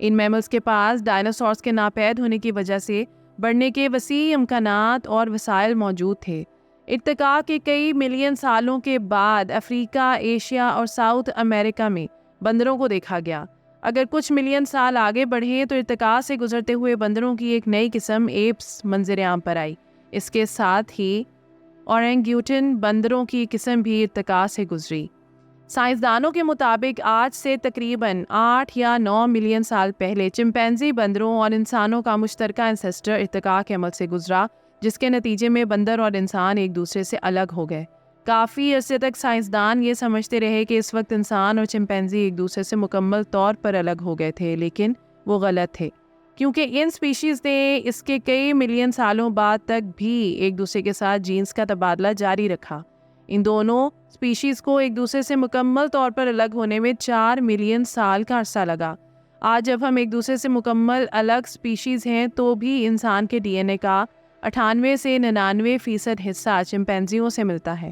ان mammals کے پاس dinosaurs کے ناپید ہونے کی وجہ سے بڑھنے کے وسیع امکانات اور وسائل موجود تھے۔ ارتقاء کے کئی ملین سالوں کے بعد افریقہ، ایشیا اور ساؤتھ امریکہ میں بندروں کو دیکھا گیا۔ اگر کچھ ملین سال آگے بڑھیں تو ارتقاء سے گزرتے ہوئے بندروں کی ایک نئی قسم ایپس منظر عام پر آئی۔ اس کے ساتھ ہی اورینگیوٹن بندروں کی قسم بھی ارتقاء سے گزری۔ سائنسدانوں کے مطابق آج سے تقریباً 8 یا 9 ملین سال پہلے چمپینزی بندروں اور انسانوں کا مشترکہ انسیسٹر ارتقاء کے عمل سے گزرا، جس کے نتیجے میں بندر اور انسان ایک دوسرے سے الگ ہو گئے۔ کافی عرصے تک سائنسدان یہ سمجھتے رہے کہ اس وقت انسان اور چمپینزی ایک دوسرے سے مکمل طور پر الگ ہو گئے تھے، لیکن وہ غلط تھے، کیونکہ ان سپیشیز نے اس کے کئی ملین سالوں بعد تک بھی ایک دوسرے کے ساتھ جینز کا تبادلہ جاری رکھا۔ ان دونوں سپیشیز کو ایک دوسرے سے مکمل طور پر الگ ہونے میں 4 ملین سال کا عرصہ لگا۔ آج جب ہم ایک دوسرے سے مکمل الگ سپیشیز ہیں تو بھی انسان کے ڈی این اے کا 98 سے 99% حصہ چمپینزیوں سے ملتا ہے۔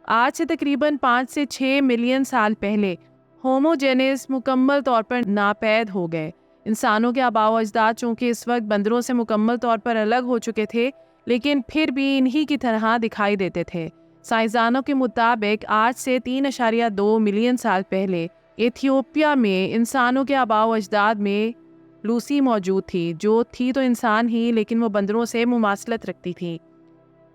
آج سے تقریباً 5 سے 6 ملین سال پہلے ہوموجینس مکمل طور پر ناپید ہو گئے۔ انسانوں کے آباء و اجداد چونکہ اس وقت بندروں سے مکمل طور پر الگ ہو چکے تھے، لیکن پھر بھی انہی کی طرح دکھائی دیتے تھے۔ سائنسدانوں کے مطابق آج سے 3.2 ملین سال پہلے ایتھیوپیا میں انسانوں کے آباء و اجداد میں لوسی موجود تھی، جو تھی تو انسان ہی لیکن وہ بندروں سے مماثلت رکھتی تھی۔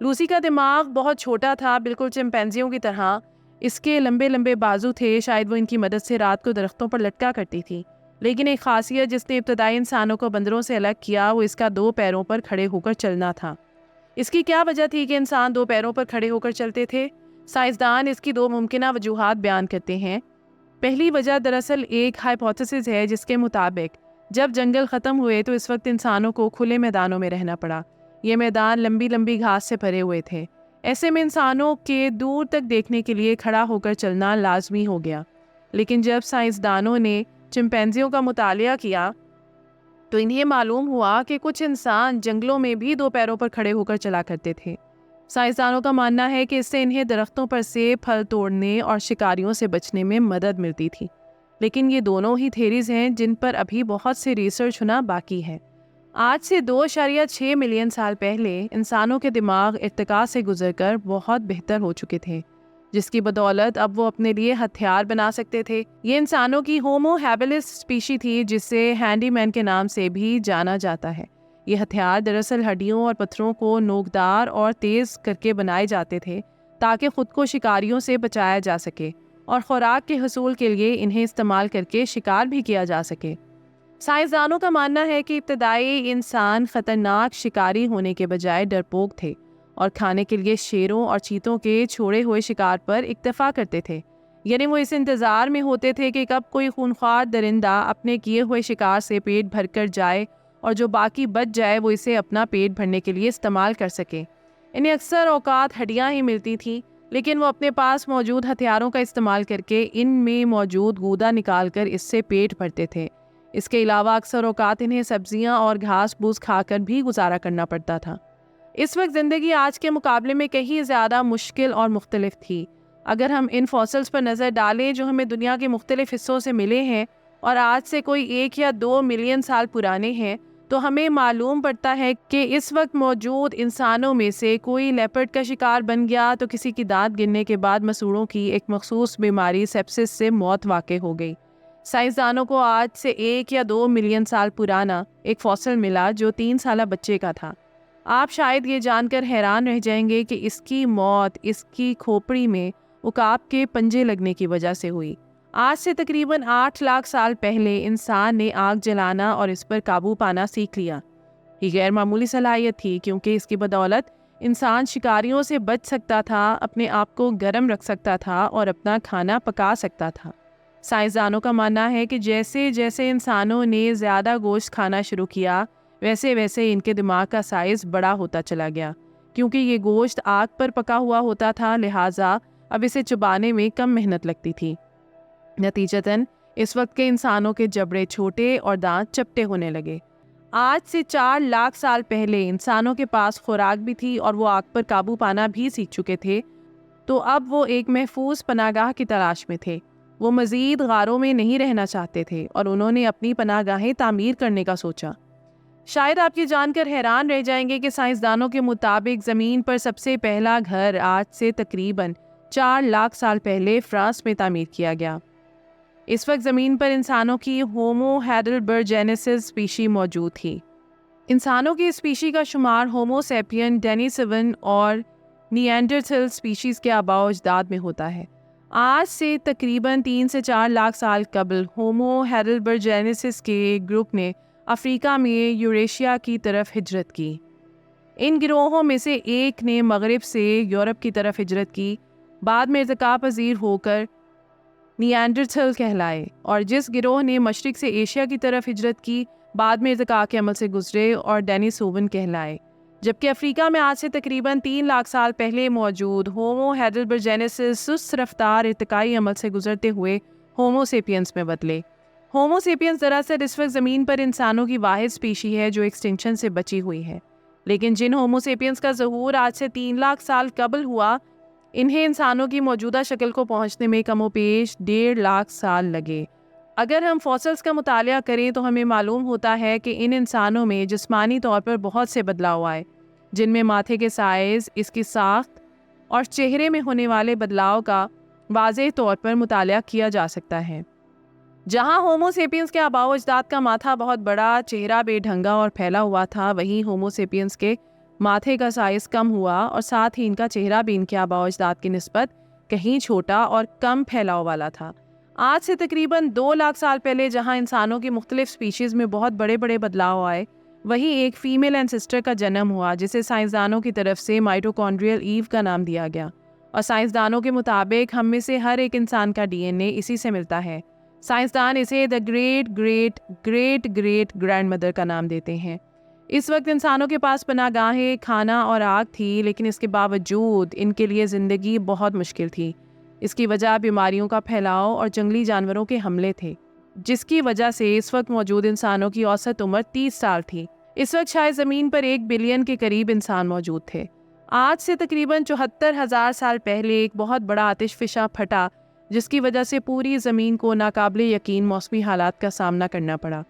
لوسی کا دماغ بہت چھوٹا تھا، بالکل چمپینزیوں کی طرح۔ اس کے لمبے لمبے بازو تھے، شاید وہ ان کی مدد سے رات کو درختوں پر لٹکا کرتی تھی۔ لیکن ایک خاصیت جس نے ابتدائی انسانوں کو بندروں سے الگ کیا وہ اس کا 2 پیروں پر کھڑے ہو کر چلنا تھا۔ اس کی کیا وجہ تھی کہ انسان 2 پیروں پر کھڑے ہو کر چلتے تھے؟ سائنسدان اس کی 2 ممکنہ وجوہات بیان کرتے ہیں۔ پہلی وجہ دراصل ایک ہائپوتھیسس ہے جس کے مطابق جب جنگل ختم ہوئے تو اس وقت انسانوں کو کھلے میدانوں میں رہنا پڑا۔ یہ میدان لمبی لمبی گھاس سے بھرے ہوئے تھے، ایسے میں انسانوں کے دور تک دیکھنے کے لیے کھڑا ہو کر چلنا لازمی ہو گیا۔ لیکن جب سائنسدانوں نے چمپینزیوں کا مطالعہ کیا تو انہیں معلوم ہوا کہ کچھ انسان جنگلوں میں بھی 2 پیروں پر کھڑے ہو کر چلا کرتے تھے۔ سائنسدانوں کا ماننا ہے کہ اس سے انہیں درختوں پر سے پھل توڑنے اور شکاریوں سے بچنے میں مدد ملتی تھی۔ لیکن یہ دونوں ہی تھیریز ہیں جن پر ابھی بہت سے ریسرچ ہونا باقی ہے۔ آج سے 2.6 ملین سال پہلے انسانوں کے دماغ ارتقاء سے گزر کر بہت بہتر ہو چکے تھے، جس کی بدولت اب وہ اپنے لیے ہتھیار بنا سکتے تھے۔ یہ انسانوں کی ہومو ہیبلس اسپیشی تھی، جسے ہینڈی مین کے نام سے بھی جانا جاتا ہے۔ یہ ہتھیار دراصل ہڈیوں اور پتھروں کو نوکدار اور تیز کر کے بنائے جاتے تھے تاکہ خود کو شکاریوں سے بچایا جا سکے اور خوراک کے حصول کے لیے انہیں استعمال کر کے شکار بھی کیا جا سکے۔ سائنسدانوں کا ماننا ہے کہ ابتدائی انسان خطرناک شکاری ہونے کے بجائے ڈرپوک تھے اور کھانے کے لیے شیروں اور چیتوں کے چھوڑے ہوئے شکار پر اکتفا کرتے تھے۔ یعنی وہ اس انتظار میں ہوتے تھے کہ کب کوئی خونخوار درندہ اپنے کیے ہوئے شکار سے پیٹ بھر کر جائے اور جو باقی بچ جائے وہ اسے اپنا پیٹ بھرنے کے لیے استعمال کر سکے۔ انہیں اکثر اوقات ہڈیاں ہی ملتی تھیں، لیکن وہ اپنے پاس موجود ہتھیاروں کا استعمال کر کے ان میں موجود گودا نکال کر اس سے پیٹ بھرتے تھے۔ اس کے علاوہ اکثر اوقات انہیں سبزیاں اور گھاس پھوس کھا کر بھی گزارا کرنا پڑتا تھا۔ اس وقت زندگی آج کے مقابلے میں کہیں زیادہ مشکل اور مختلف تھی۔ اگر ہم ان فوسلز پر نظر ڈالیں جو ہمیں دنیا کے مختلف حصوں سے ملے ہیں اور آج سے کوئی 1 یا 2 ملین سال پرانے ہیں، تو ہمیں معلوم پڑتا ہے کہ اس وقت موجود انسانوں میں سے کوئی لیپرڈ کا شکار بن گیا تو کسی کی دانت گرنے کے بعد مسوڑوں کی ایک مخصوص بیماری سیپسس سے موت واقع ہو گئی۔ سائنسدانوں کو آج سے 1 یا 2 ملین سال پرانا ایک فوسل ملا جو 3 سالہ بچے کا تھا۔ آپ شاید یہ جان کر حیران رہ جائیں گے کہ اس کی موت اس کی کھوپڑی میں عقاب کے پنجے لگنے کی وجہ سے ہوئی۔ آج سے تقریباً 8 لاکھ سال پہلے انسان نے آگ جلانا اور اس پر قابو پانا سیکھ لیا۔ یہ غیر معمولی صلاحیت تھی کیونکہ اس کی بدولت انسان شکاریوں سے بچ سکتا تھا، اپنے آپ کو گرم رکھ سکتا تھا اور اپنا کھانا پکا سکتا تھا۔ سائنسدانوں کا ماننا ہے کہ جیسے جیسے انسانوں نے زیادہ گوشت کھانا شروع کیا ویسے ویسے ان کے دماغ کا سائز بڑا ہوتا چلا گیا۔ کیونکہ یہ گوشت آگ پر پکا ہوا ہوتا تھا لہٰذا اب اسے چبانے میں کم محنت لگتی تھی۔ نتیجتاً اس وقت کے انسانوں کے جبڑے چھوٹے اور دانت چپٹے ہونے لگے۔ آج سے 4 لاکھ سال پہلے انسانوں کے پاس خوراک بھی تھی اور وہ آگ پر قابو پانا بھی سیکھ چکے تھے، تو اب وہ ایک محفوظ پناہ گاہ کی تلاش میں تھے۔ وہ مزید غاروں میں نہیں رہنا چاہتے تھے اور انہوں نے اپنی پناہ گاہیں تعمیر کرنے کا سوچا۔ شاید آپ یہ جان کر حیران رہ جائیں گے کہ سائنسدانوں کے مطابق زمین پر سب سے پہلا گھر آج سے تقریباً 4 لاکھ سال پہلے فرانس میں تعمیر کیا گیا۔ اس وقت زمین پر انسانوں کی ہومو ہیڈلبرجینسس اسپیشی موجود تھی۔ انسانوں کی اسپیشی کا شمار ہومو سیپین، ڈینیسوون اور نیانڈرتھل اسپیشیز کے آباء و اجداد میں ہوتا ہے۔ آج سے تقریباً 3 سے 4 لاکھ سال قبل ہومو ہیڈلبرجینسس کے ایک گروپ نے افریقہ میں یوریشیا کی طرف ہجرت کی۔ ان گروہوں میں سے ایک نے مغرب سے یورپ کی طرف ہجرت کی، بعد میں ارتقاء پذیر ہو کر نیانڈرتھل کہلائے، اور جس گروہ نے مشرق سے ایشیا کی طرف ہجرت کی، بعد میں ارتقاء کے عمل سے گزرے اور ڈینیسوون کہلائے۔ جبکہ افریقہ میں آج سے تقریباً 3 لاکھ سال پہلے موجود ہومو ہیڈلبرجینسس سست رفتار ارتقائی عمل سے گزرتے ہوئے ہومو سیپینس میں بدلے۔ ہومو سیپینس دراصل اس وقت زمین پر انسانوں کی واحد اسپیشی ہے جو ایکسٹنکشن سے بچی ہوئی ہے، لیکن جن ہومو سیپینس کا ظہور آج سے 3 لاکھ سال قبل ہوا، انہیں انسانوں کی موجودہ شکل کو پہنچنے میں کم و بیش 1.5 لاکھ سال لگے۔ اگر ہم فوسلز کا مطالعہ کریں تو ہمیں معلوم ہوتا ہے کہ ان انسانوں میں جسمانی طور پر بہت سے بدلاؤ آئے، جن میں ماتھے کے سائز، اس کی ساخت اور چہرے میں ہونے والے بدلاؤ کا واضح طور پر مطالعہ کیا جا سکتا ہے۔ جہاں ہومو سیپینس کے آباء و اجداد کا ماتھا بہت بڑا، چہرہ بے ڈھنگا اور پھیلا ہوا تھا، وہیں ہومو سیپینس کے ماتھے کا سائز کم ہوا اور ساتھ ہی ان کا چہرہ بھی ان کے آباء و اجداد کی نسبت کہیں چھوٹا اور کم پھیلاؤ والا تھا۔ آج سے تقریباً 2 لاکھ سال پہلے جہاں انسانوں کی مختلف سپیشیز میں بہت بڑے بڑے بدلاؤ آئے، وہیں ایک فیمیل اینسسٹر کا جنم ہوا جسے سائنسدانوں کی طرف سے مائٹوکونڈریل ایو کا نام دیا گیا، اور سائنسدانوں کے مطابق ہم میں سے ہر ایک انسان کا ڈی این اے اسی سے ملتا ہے۔ سائنسدان اسے the great great great great grand mother کا نام دیتے ہیں۔ اس وقت انسانوں کے پاس پناہ گاہیں، کھانا اور آگ تھی، لیکن اس کے باوجود ان کے لیے زندگی بہت مشکل تھی۔ اس کی وجہ بیماریوں کا پھیلاؤ اور جنگلی جانوروں کے حملے تھے، جس کی وجہ سے اس وقت موجود انسانوں کی اوسط عمر 30 سال تھی۔ اس وقت شاید زمین پر 1 بلین کے قریب انسان موجود تھے۔ آج سے تقریباً 74,000 سال پہلے ایک بہت بڑا آتش فشاں پھٹا، جس کی وجہ سے پوری زمین کو ناقابل یقین موسمی حالات کا سامنا کرنا پڑا۔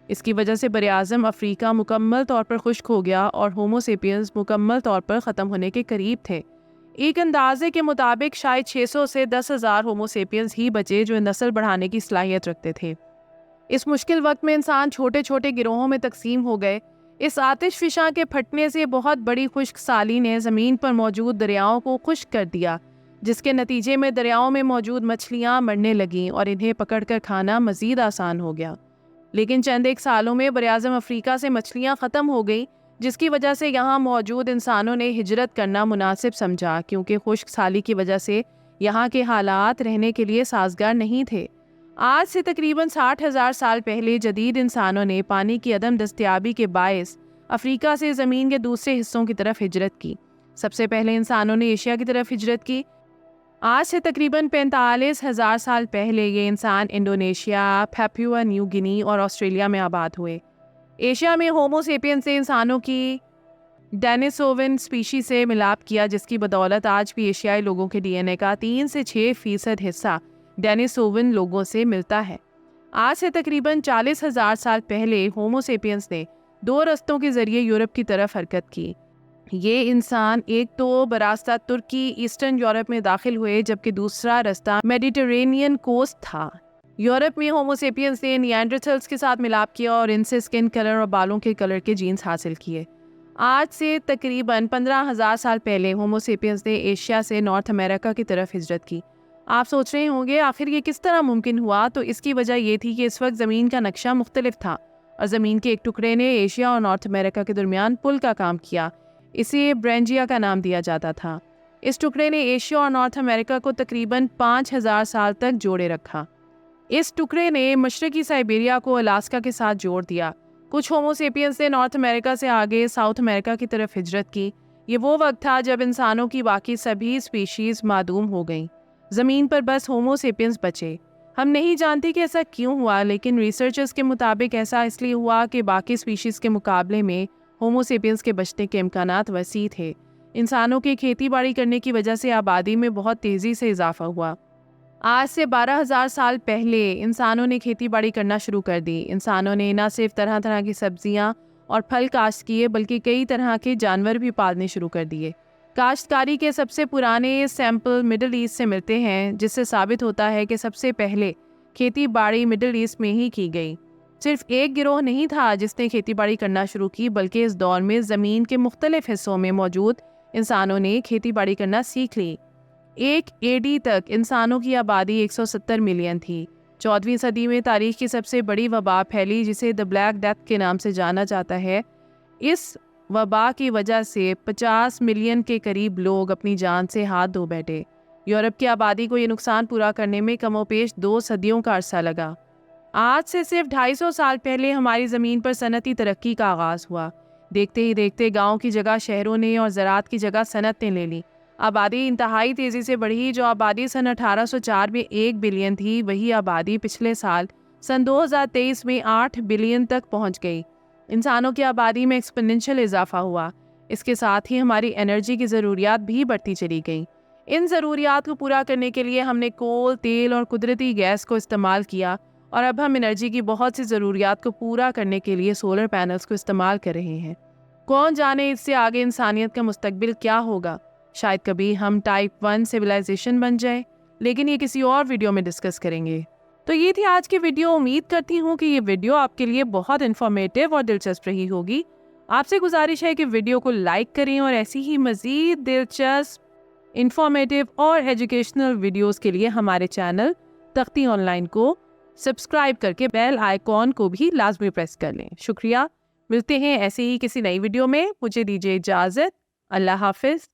اس کی وجہ سے براعظم افریقہ مکمل طور پر خشک ہو گیا اور ہومو سیپینس مکمل طور پر ختم ہونے کے قریب تھے۔ ایک اندازے کے مطابق شاید 600 سے 10,000 ہومو سیپینس ہی بچے جو نسل بڑھانے کی صلاحیت رکھتے تھے۔ اس مشکل وقت میں انسان چھوٹے چھوٹے گروہوں میں تقسیم ہو گئے۔ اس آتش فشاں کے پھٹنے سے بہت بڑی خشک سالی نے زمین پر موجود دریاؤں کو خشک کر دیا، جس کے نتیجے میں دریاؤں میں موجود مچھلیاں مرنے لگیں اور انہیں پکڑ کر کھانا مزید آسان ہو گیا۔ لیکن چند ایک سالوں میں براعظم افریقہ سے مچھلیاں ختم ہو گئیں، جس کی وجہ سے یہاں موجود انسانوں نے ہجرت کرنا مناسب سمجھا، کیونکہ خشک سالی کی وجہ سے یہاں کے حالات رہنے کے لیے سازگار نہیں تھے۔ آج سے تقریباً 60,000 سال پہلے جدید انسانوں نے پانی کی عدم دستیابی کے باعث افریقہ سے زمین کے دوسرے حصوں کی طرف ہجرت کی۔ سب سے پہلے انسانوں نے ایشیا کی طرف ہجرت کی۔ آج سے تقریباً 45,000 سال پہلے یہ انسان انڈونیشیا، پیپوا نیو گنی اور آسٹریلیا میں آباد ہوئے۔ ایشیا میں ہومو سیپینس نے انسانوں کی ڈینیسوون اسپیشی سے ملاپ کیا، جس کی بدولت آج بھی ایشیائی لوگوں کے ڈی این اے کا 3 سے 6% حصہ ڈینیسوون لوگوں سے ملتا ہے۔ آج سے تقریباً 40,000 سال پہلے ہومو سیپینس نے 2 رستوں کے ذریعے یورپ کی طرف حرکت کی۔ یہ انسان ایک تو براستہ ترکی ایسٹرن یورپ میں داخل ہوئے، جبکہ دوسرا رستہ میڈیٹرینین کوسٹ تھا۔ یورپ میں ہومو سیپینس نے نیانڈرتھلز کے ساتھ ملاپ کیا اور ان سے سکن کلر اور بالوں کے کلر کے جینز حاصل کیے۔ آج سے تقریباً 15,000 سال پہلے ہومو سیپینس نے ایشیا سے نارتھ امریکہ کی طرف ہجرت کی۔ آپ سوچ رہے ہوں گے آخر یہ کس طرح ممکن ہوا؟ تو اس کی وجہ یہ تھی کہ اس وقت زمین کا نقشہ مختلف تھا اور زمین کے ایک ٹکڑے نے ایشیا اور نارتھ امریکہ کے درمیان پل کا کام کیا۔ اسے برینجیا کا نام دیا جاتا تھا۔ اس ٹکڑے نے ایشیا اور نارتھ امریکہ کو تقریباً 5,000 سال تک جوڑے رکھا۔ اس ٹکڑے نے مشرقی سائبیریا کو الاسکا کے ساتھ جوڑ دیا۔ کچھ ہومو سیپینس نے نارتھ امریکہ سے آگے ساؤتھ امریکہ کی طرف ہجرت کی۔ یہ وہ وقت تھا جب انسانوں کی باقی سبھی اسپیشیز معدوم ہو گئیں۔ زمین پر بس ہومو سیپینس بچے۔ ہم نہیں جانتے کہ ایسا کیوں ہوا، لیکن ریسرچرز کے مطابق ایسا اس لیے ہوا کہ باقی اسپیشیز کے مقابلے میں ہومو سیپینس کے بچنے کے امکانات وسیع تھے۔ انسانوں کے کھیتی باڑی کرنے کی وجہ سے آبادی میں بہت تیزی سے اضافہ ہوا۔ آج سے 12,000 سال پہلے انسانوں نے کھیتی باڑی کرنا شروع کر دی۔ انسانوں نے نہ صرف طرح طرح کی سبزیاں اور پھل کاشت کیے بلکہ کئی طرح کے جانور بھی پالنے شروع کر دیے۔ کاشتکاری کے سب سے پرانے سیمپل مڈل ایسٹ سے ملتے ہیں، جس سے ثابت ہوتا ہے کہ سب سے پہلے کھیتی باڑی مڈل ایسٹ میں ہی کی گئی۔ صرف ایک گروہ نہیں تھا جس نے کھیتی باڑی کرنا شروع کی، بلکہ اس دور میں زمین کے مختلف حصوں میں موجود انسانوں نے کھیتی باڑی کرنا سیکھ لی۔ 1 AD تک انسانوں کی آبادی 170 ملین تھی۔ 14ویں صدی میں تاریخ کی سب سے بڑی وبا پھیلی جسے دی بلیک ڈیتھ کے نام سے جانا جاتا ہے۔ اس وبا کی وجہ سے 50 ملین کے قریب لوگ اپنی جان سے ہاتھ دھو بیٹھے۔ یورپ کی آبادی کو یہ نقصان پورا کرنے میں کم و بیش 2 صدیوں کا عرصہ لگا۔ آج سے صرف 250 سال پہلے ہماری زمین پر صنعتی ترقی کا آغاز ہوا۔ دیکھتے ہی دیکھتے گاؤں کی جگہ شہروں نے اور زراعت کی جگہ صنعت نے لے لی۔ آبادی انتہائی تیزی سے بڑھی۔ جو آبادی سن 1804 میں 1 بلین تھی، وہی آبادی پچھلے سال سن 2023 میں 8 بلین تک پہنچ گئی۔ انسانوں کی آبادی میں ایکسپوننشل اضافہ ہوا۔ اس کے ساتھ ہی ہماری انرجی کی ضروریات بھی بڑھتی چلی گئیں۔ ان ضروریات کو پورا کرنے کے لیے ہم نے کول، تیل اور قدرتی گیس کو استعمال کیا، اور اب ہم انرجی کی بہت سی ضروریات کو پورا کرنے کے لیے سولر پینلز کو استعمال کر رہے ہیں۔ کون جانے اس سے آگے انسانیت کا مستقبل کیا ہوگا؟ شاید کبھی ہم ٹائپ 1 سویلائزیشن بن جائے، لیکن یہ کسی اور ویڈیو میں ڈسکس کریں گے۔ تو یہ تھی آج کی ویڈیو۔ امید کرتی ہوں کہ یہ ویڈیو آپ کے لیے بہت انفارمیٹیو اور دلچسپ رہی ہوگی۔ آپ سے گزارش ہے کہ ویڈیو کو لائک کریں اور ایسی ہی مزید دلچسپ، انفارمیٹیو اور ایجوکیشنل ویڈیوز کے لیے ہمارے چینل تختی آن لائن کو سبسکرائب کر کے بیل آئیکن کو بھی لازمی پریس کر لیں۔ شکریہ۔ ملتے ہیں ایسے ہی کسی نئی ویڈیو میں۔ مجھے دیجیے اجازت۔ اللہ حافظ۔